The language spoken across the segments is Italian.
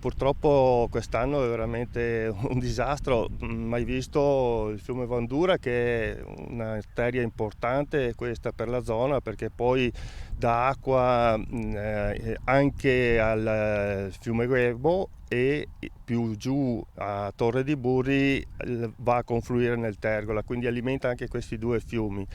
Purtroppo quest'anno è veramente un disastro, mai visto il fiume Vandura, che è un'arteria importante questa per la zona, perché poi dà acqua anche al fiume Grebo e più giù a Torre di Burri va a confluire nel Tergola, quindi alimenta anche questi due fiumi.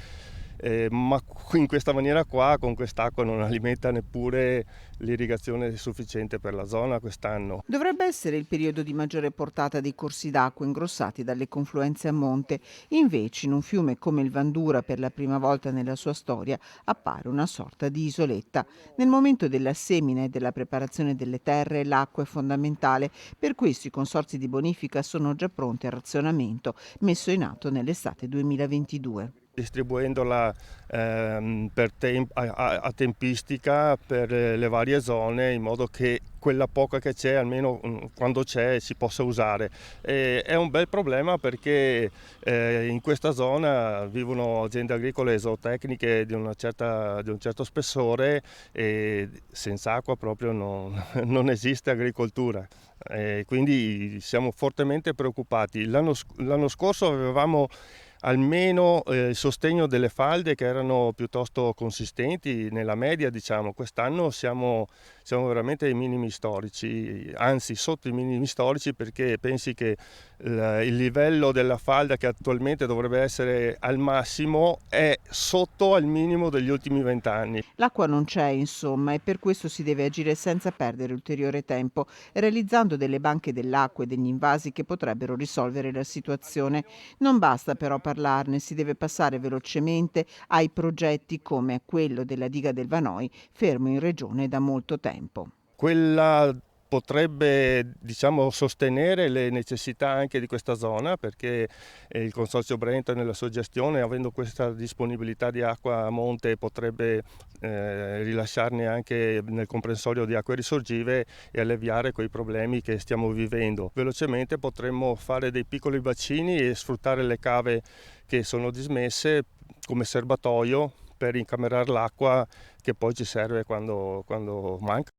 Ma in questa maniera qua, con quest'acqua, non alimenta neppure l'irrigazione sufficiente per la zona quest'anno. Dovrebbe essere il periodo di maggiore portata dei corsi d'acqua ingrossati dalle confluenze a monte. Invece, in un fiume come il Vandura, per la prima volta nella sua storia, appare una sorta di isoletta. Nel momento della semina e della preparazione delle terre, l'acqua è fondamentale. Per questo i consorzi di bonifica sono già pronti al razionamento messo in atto nell'estate 2022. Distribuendola a tempistica per le varie zone, in modo che quella poca che c'è, almeno quando c'è, si possa usare. È un bel problema perché in questa zona vivono aziende agricole e zootecniche di un certo spessore, e senza acqua proprio non esiste agricoltura. Quindi siamo fortemente preoccupati. L'anno scorso avevamo almeno il sostegno delle falde, che erano piuttosto consistenti nella media, diciamo. Quest'anno siamo veramente ai minimi storici, anzi sotto i minimi storici, perché pensi che il livello della falda, che attualmente dovrebbe essere al massimo, è sotto al minimo degli ultimi 20 anni. L'acqua non c'è, insomma, e per questo si deve agire senza perdere ulteriore tempo, realizzando delle banche dell'acqua e degli invasi che potrebbero risolvere la situazione. Non basta però parlarne, si deve passare velocemente ai progetti come quello della diga del Vanoi, fermo in regione da molto tempo. Quella potrebbe, diciamo, sostenere le necessità anche di questa zona, perché il Consorzio Brenta, nella sua gestione, avendo questa disponibilità di acqua a monte, potrebbe rilasciarne anche nel comprensorio di acque risorgive e alleviare quei problemi che stiamo vivendo. Velocemente potremmo fare dei piccoli bacini e sfruttare le cave che sono dismesse come serbatoio per incamerare l'acqua, che poi ci serve quando manca.